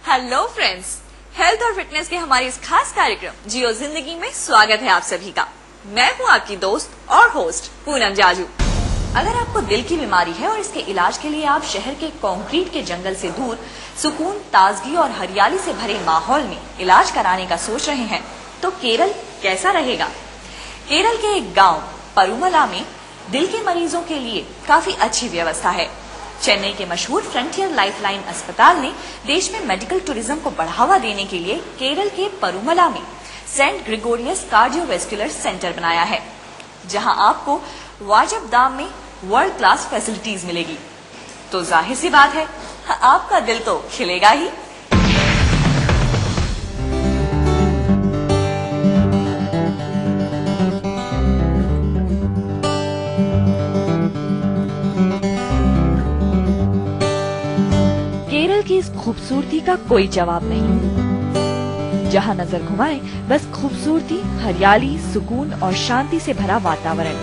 Hello friends, health और fitness के हमारे इस खास कार्यक्रम जियो जिंदगी में स्वागत है आप सभी का। मैं हूं आपकी दोस्त और होस्ट पूनम जाजू। अगर आपको दिल की बीमारी है और इसके इलाज के लिए आप शहर के कंक्रीट के जंगल से दूर सुकून, ताजगी और हरियाली से भरे माहौल में इलाज कराने का सोच रहे हैं, तो केरल कैसा रहेगा। केरल के एक गांव परुमला में दिल के मरीजों के लिए काफी अच्छी व्यवस्था है। चेन्नई के मशहूर फ्रंटियर लाइफलाइन अस्पताल ने देश में मेडिकल टूरिज्म को बढ़ावा देने के लिए केरल के परुमला में सेंट ग्रिगोरियस कार्डियोवैस्कुलर सेंटर बनाया है, जहां आपको वाजिब दाम में वर्ल्ड क्लास फैसिलिटीज मिलेगी। तो जाहिर सी बात है, आपका दिल तो खिलेगा ही। केरल की इस खूबसूरती का कोई जवाब नहीं। जहां नजर घुमाए बस खूबसूरती, हरियाली, सुकून और शांति से भरा वातावरण।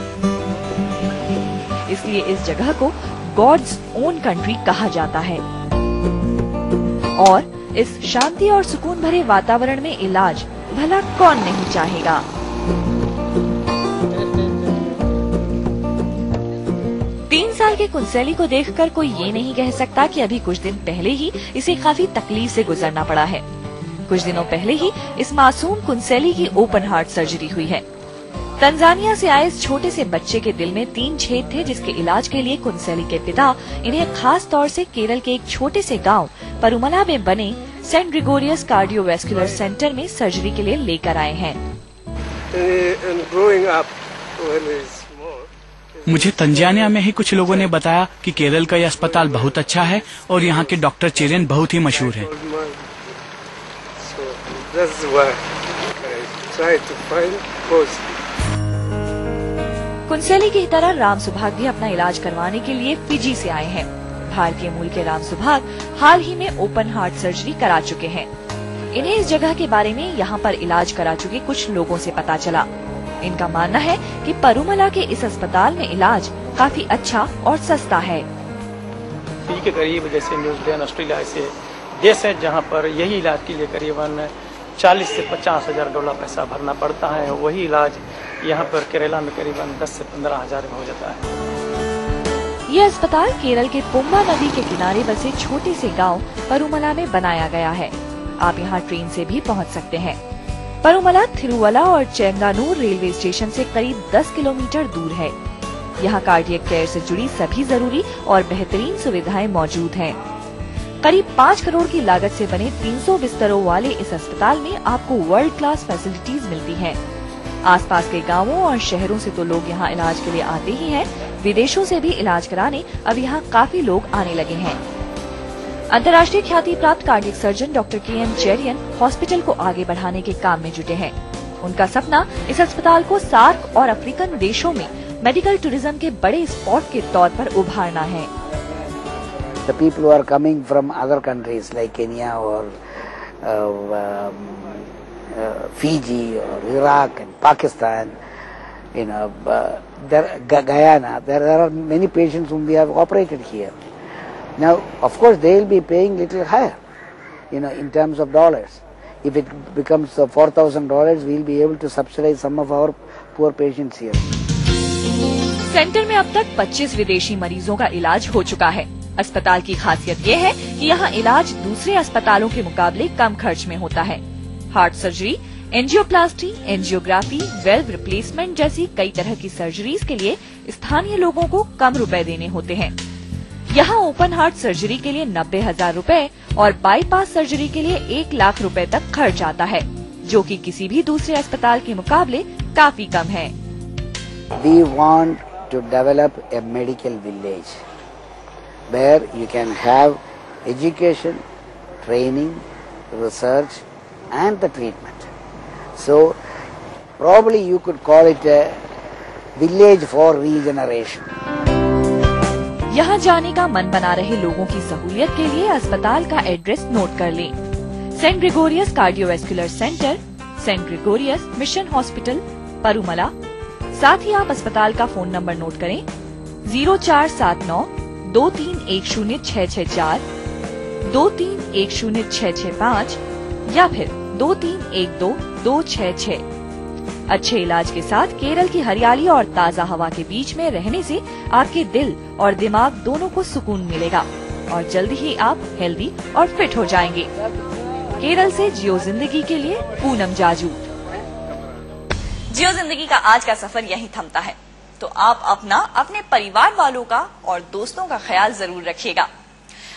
इसलिए इस जगह को गॉड्स ओन कंट्री कहा जाता है। और इस शांति और सुकून भरे वातावरण में इलाज भला कौन नहीं चाहेगा। साल के कुंसेली को देखकर कोई ये नहीं कह सकता कि अभी कुछ दिन पहले ही इसे काफी तकलीफ से गुजरना पड़ा है। कुछ दिनों पहले ही इस मासूम कुंसेली की ओपन हार्ट सर्जरी हुई है। तंजानिया से आए इस छोटे से बच्चे के दिल में 3 छेद थे, जिसके इलाज के लिए कुंसेली के पिता इन्हें खास तौर से केरल के एक छोटे से गांव परुमला में बने सेंट ग्रिगोरियस कार्डियोवैस्कुलर सेंटर में सर्जरी के लिए लेकर आए हैं। मुझे तंजानिया में ही कुछ लोगों ने बताया कि केरल का यह अस्पताल बहुत अच्छा है और यहाँ के डॉक्टर चेरेन बहुत ही मशहूर हैं। कुंसेली की तरह राम सुभाग भी अपना इलाज करवाने के लिए फिजी से आए हैं। भारतीय मूल के राम सुभाग हाल ही में ओपन हार्ट सर्जरी करा चुके हैं। इन्हें इस जगह के बारे में यहाँ पर इलाज करा चुके कुछ लोगों से पता चला। इनका मानना है कि परुमला के इस अस्पताल में इलाज काफी अच्छा और सस्ता है। फिजी के करीब जैसे न्यूजीलैंड, ऑस्ट्रेलिया ऐसे देश है जहां पर यही इलाज के लिए करीबन 40 से 50 हजार डॉलर पैसा भरना पड़ता है। वही इलाज यहां पर केरला में करीबन 10 से 15 हजार में हो जाता है। ये अस्पताल केरल के पुम्बा नदी के किनारे बसे छोटे से गाँव परुमला में बनाया गया है। आप यहाँ ट्रेन से भी पहुँच सकते हैं। परुमला थिरुवला और चेंगानूर रेलवे स्टेशन से करीब 10 किलोमीटर दूर है। यहाँ कार्डियक केयर से जुड़ी सभी जरूरी और बेहतरीन सुविधाएं मौजूद हैं। करीब 5 करोड़ की लागत से बने 300 बिस्तरों वाले इस अस्पताल में आपको वर्ल्ड क्लास फैसिलिटीज मिलती हैं। आसपास के गांवों और शहरों से तो लोग यहाँ इलाज के लिए आते ही हैं, विदेशों से भी इलाज कराने अब यहाँ काफी लोग आने लगे हैं। अंतर्राष्ट्रीय ख्याति प्राप्त cardiac surgeon doctor KM. Cherian hospital को आगे बढ़ाने के काम में जुटे हैं। उनका सपना इस अस्पताल को सार्क और अफ्रीकन देशों में मेडिकल टूरिज्म के बड़े स्पॉट के तौर पर उभारना है। The people who are coming from other countries like Kenya or Fiji or Iraq and Pakistan, Guyana, there are many patients whom we have operated here. Now, of course, they will be paying little higher, in terms of dollars. If it becomes $4,000, we will be able to subsidize some of our poor patients here. Centre में अब तक 25 विदेशी मरीजों का इलाज हो चुका है। अस्पताल की खासियत ये है कि यहाँ इलाज दूसरे अस्पतालों के मुकाबले कम खर्च में होता है। Heart surgery, angioplasty, angiography, valve replacement जैसी कई तरह की सर्जरीज के लिए स्थानीय लोगों को कम रुपए देने होते हैं। यहाँ ओपन हार्ट सर्जरी के लिए 90,000 रूपए और बाईपास सर्जरी के लिए 1 लाख रूपए तक खर्च आता है, जो कि किसी भी दूसरे अस्पताल के मुकाबले काफी कम है। We want to develop a medical village where you can have education, training, research and the treatment. So probably you could call it a village for regeneration. यहाँ जाने का मन बना रहे लोगों की सहूलियत के लिए अस्पताल का एड्रेस नोट कर लें। Saint Gregorios cardiovascular centre, saint Gregorios mission hospital, Parumala. साथ ही आप अस्पताल का फोन नंबर नोट करें 0479 2310 664 23106665 या फिर 23122666। अच्छे इलाज के साथ केरल की हरियाली और ताज़ा हवा के बीच में रहने से आपके दिल और दिमाग दोनों को सुकून मिलेगा और जल्दी ही आप हेल्दी और फिट हो जाएंगे। केरल से जियो जिंदगी के लिए पूनम जाजू। जियो जिंदगी का आज का सफर यहीं थमता है, तो आप अपना, अपने परिवार वालों का और दोस्तों का ख्याल जरूर रखिएगा।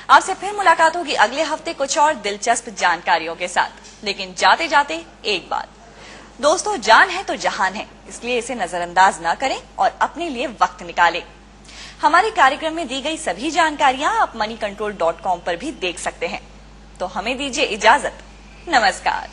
आपसे फिर मुलाकात होगी अगले हफ्ते कुछ और दिलचस्प जानकारियों के साथ। लेकिन जाते जाते एक बात, दोस्तों, जान है तो जहान है, इसलिए इसे नजरअंदाज न करें और अपने लिए वक्त निकालें। हमारे कार्यक्रम में दी गई सभी जानकारियां आप moneycontrol.com पर भी देख सकते हैं। तो हमें दीजिए इजाजत। नमस्कार।